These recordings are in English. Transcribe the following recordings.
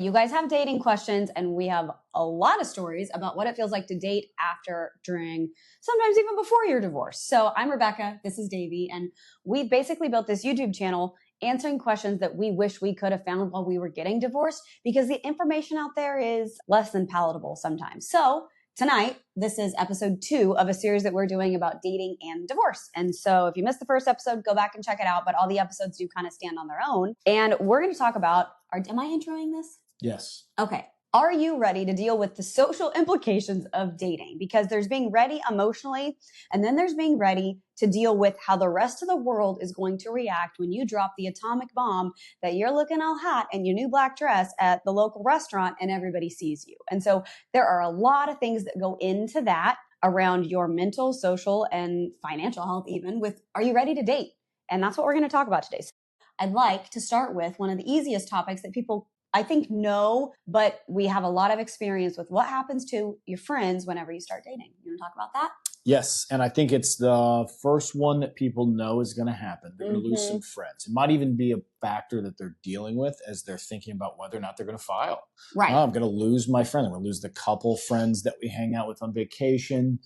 You guys have dating questions, and we have a lot of stories about what it feels like to date after, during, sometimes even before you're divorced. So I'm Rebecca, this is Davey, and we basically built this YouTube channel answering questions that we wish we could have found while we were getting divorced, because the information out there is less than palatable sometimes. So tonight, this is episode 2 of a series that we're doing about dating and divorce. And so if you missed the first episode, go back and check it out. But all the episodes do kind of stand on their own. And we're going to talk about, am I introing this? Yes. Okay. Are you ready to deal with the social implications of dating? Because there's being ready emotionally, and then there's being ready to deal with how the rest of the world is going to react when you drop the atomic bomb that you're looking all hot in your new black dress at the local restaurant and everybody sees you. And so there are a lot of things that go into that around your mental, social, and financial health even with, are you ready to date? And that's what we're going to talk about today. So I'd like to start with one of the easiest topics that people I think know, but we have a lot of experience with what happens to your friends whenever you start dating. You want to talk about that? Yes. And I think it's the first one that people know is going to happen. They're going to lose some friends. It might even be a factor that they're dealing with as they're thinking about whether or not they're going to file. Right. Oh, I'm going to lose my friend. I'm going to lose the couple friends that we hang out with on vacation.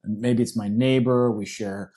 And maybe it's my neighbor. We share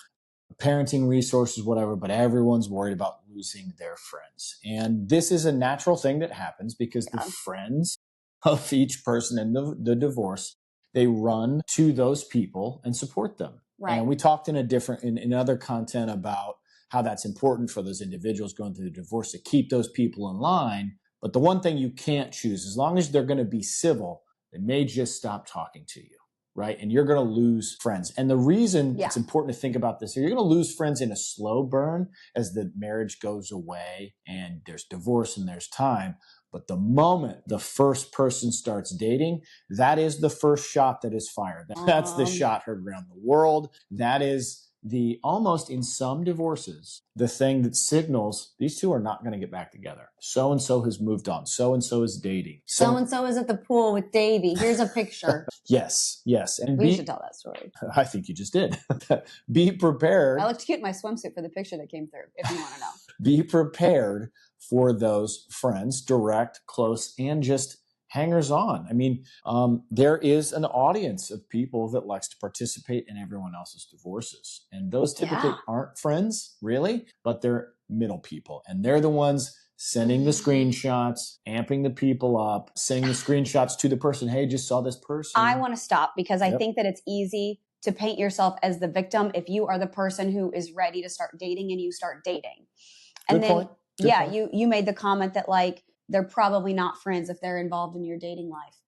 parenting resources, whatever, but everyone's worried about losing their friends. And this is a natural thing that happens because the friends of each person in the divorce, they run to those people and support them. Right. And we talked in other content about how that's important for those individuals going through the divorce to keep those people in line. But the one thing you can't choose, as long as they're going to be civil, they may just stop talking to you. Right. And you're going to lose friends. And the reason it's important to think about this, you're going to lose friends in a slow burn as the marriage goes away and there's divorce and there's time. But the moment the first person starts dating, that is the first shot that is fired. That's the shot heard around the world. That is the almost in some divorces, the thing that signals these two are not going to get back together. So-and-so has moved on. So-and-so is dating. So-and-so is at the pool with Davey. Here's a picture. Yes. And we should tell that story. I think you just did. Be prepared. I looked cute in my swimsuit for the picture that came through, if you want to know. Be prepared for those friends, direct, close, and just hangers on. I mean, there is an audience of people that likes to participate in everyone else's divorces. And those typically aren't friends, really, but they're middle people. And they're the ones sending the screenshots, amping the people up, sending the screenshots to the person. Hey, just saw this person. I want to stop because I think that it's easy to paint yourself as the victim if you are the person who is ready to start dating and you start dating. And Good then, point. Good point. you made the comment that like, they're probably not friends if they're involved in your dating life.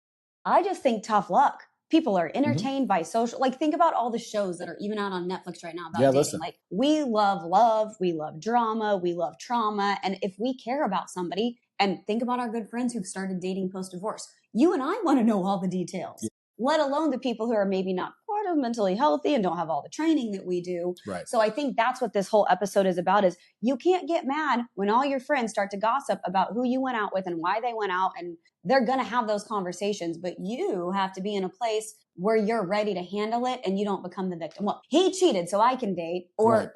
I just think tough luck. People are entertained by social, like think about all the shows that are even out on Netflix right now about dating. Listen. Like we love love, we love drama, we love trauma. And if we care about somebody, and think about our good friends who've started dating post-divorce, you and I want to know all the details, let alone the people who are maybe not quite mentally healthy and don't have all the training that we do. Right. So I think that's what this whole episode is about is you can't get mad when all your friends start to gossip about who you went out with and why they went out, and they're going to have those conversations, but you have to be in a place where you're ready to handle it and you don't become the victim. Well, he cheated so I can date, or,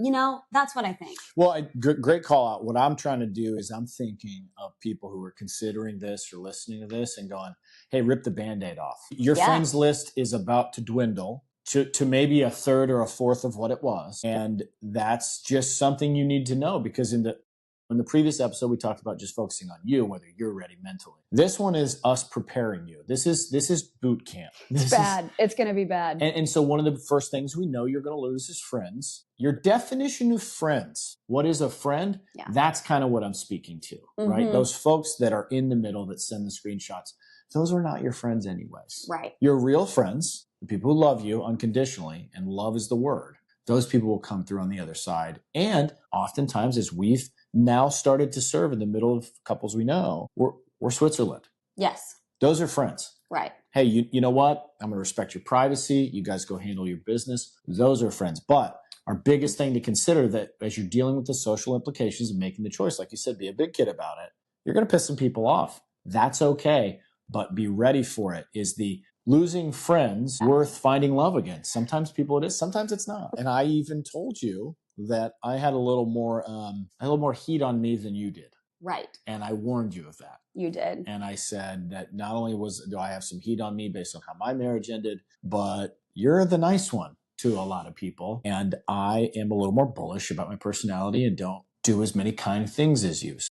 that's what I think. Well, great call out. What I'm trying to do is I'm thinking of people who are considering this or listening to this and going, hey, rip the Band-Aid off. Your friends list is about to dwindle to maybe a third or a fourth of what it was. And that's just something you need to know, because in the previous episode, we talked about just focusing on you, whether you're ready mentally. This one is us preparing you. This is boot camp. It's bad. It's going to be bad. And so one of the first things we know you're going to lose is friends. Your definition of friends. What is a friend? Yeah. That's kind of what I'm speaking to, right? Those folks that are in the middle that send the screenshots. Those are not your friends anyways. Right. Your real friends, the people who love you unconditionally, and love is the word. Those people will come through on the other side. And oftentimes, as we've now started to serve in the middle of couples we know, we're Switzerland. Yes. Those are friends. Right. Hey, you know what? I'm going to respect your privacy. You guys go handle your business. Those are friends. But our biggest thing to consider that as you're dealing with the social implications and making the choice, like you said, be a big kid about it. You're going to piss some people off. That's okay. But be ready for it. Is the losing friends worth finding love again? Sometimes people it is, sometimes it's not. And I even told you that I had a little more heat on me than you did. Right. And I warned you of that. You did. And I said that not only do I have some heat on me based on how my marriage ended, but you're the nice one to a lot of people. And I am a little more bullish about my personality and don't do as many kind things as you. So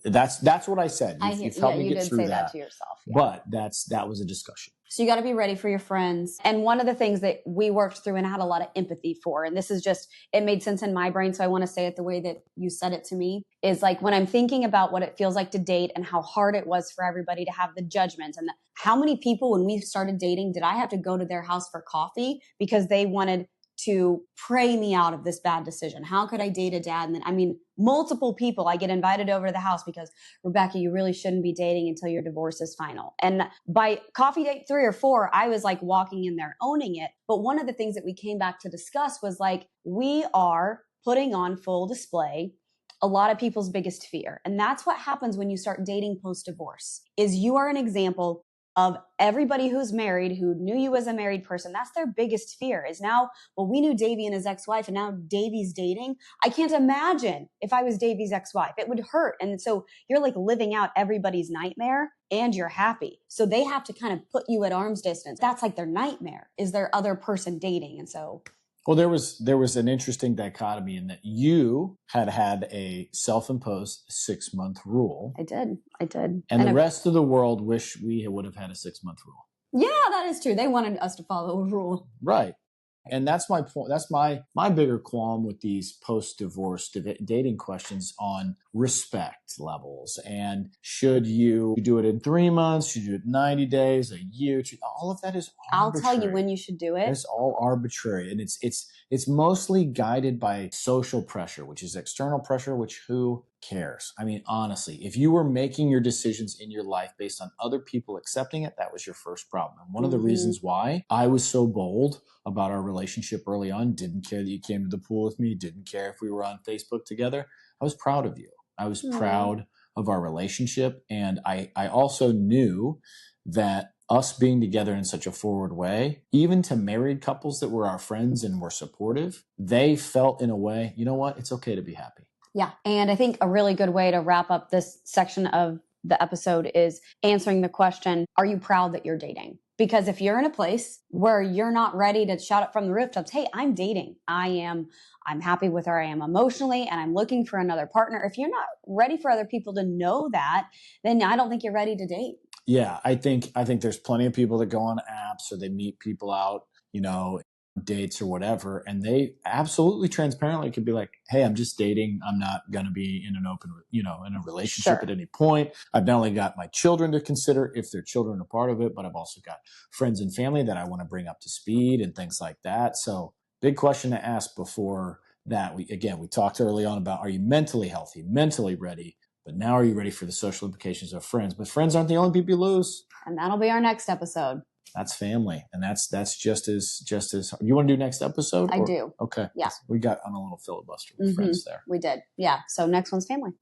that's what I said. You've helped me you get did through say that to yourself. Yeah. But that was a discussion. So you got to be ready for your friends. And one of the things that we worked through and had a lot of empathy for, and this is just, it made sense in my brain, so I want to say it the way that you said it to me, is like when I'm thinking about what it feels like to date and how hard it was for everybody to have the judgments and how many people when we started dating, did I have to go to their house for coffee because they wanted to pray me out of this bad decision. How could I date a dad? And then, multiple people, I get invited over to the house because, Rebecca, you really shouldn't be dating until your divorce is final. And by coffee date 3 or 4, I was like walking in there owning it. But one of the things that we came back to discuss was like, we are putting on full display a lot of people's biggest fear. And that's what happens when you start dating post-divorce, is you are an example of everybody who's married, who knew you as a married person. That's their biggest fear is now, well, we knew Davey and his ex-wife and now Davey's dating. I can't imagine if I was Davey's ex-wife, it would hurt. And so you're like living out everybody's nightmare and you're happy. So they have to kind of put you at arm's distance. That's like their nightmare is their other person dating. And so well, there was an interesting dichotomy in that you had a self-imposed 6-month rule. I did. And the rest of the world wish we would have had a 6-month rule. Yeah, that is true. They wanted us to follow a rule. Right. And that's my point. That's my bigger qualm with these post-divorce dating questions on respect levels. And should you do it in 3 months? Should you do it 90 days, a year? All of that is arbitrary. I'll tell you when you should do it. It's all arbitrary. And it's mostly guided by social pressure, which is external pressure, which who cares? Honestly, if you were making your decisions in your life based on other people accepting it, that was your first problem. And one of the reasons why I was so bold about our relationship early on, didn't care that you came to the pool with me, didn't care if we were on Facebook together. I was proud of you. I was proud of our relationship. And I also knew that us being together in such a forward way, even to married couples that were our friends and were supportive, they felt in a way, you know what? It's okay to be happy. Yeah. And I think a really good way to wrap up this section of the episode is answering the question, are you proud that you're dating? Because if you're in a place where you're not ready to shout it from the rooftops, hey, I'm dating. I'm happy with where I am emotionally and I'm looking for another partner. If you're not ready for other people to know that, then I don't think you're ready to date. Yeah, I think there's plenty of people that go on apps or they meet people out, dates or whatever, and they absolutely transparently could be like, hey, I'm just dating. I'm not going to be in an open, in a relationship at any point. I've not only got my children to consider if their children are part of it, but I've also got friends and family that I want to bring up to speed and things like that. So big question to ask before that. We talked early on about, are you mentally healthy, mentally ready? But now are you ready for the social implications of friends? But friends aren't the only people you lose. And that'll be our next episode. That's family. And that's just as you want to do next episode? I do. Okay. Yeah. We got on a little filibuster with friends there. We did. Yeah. So next one's family.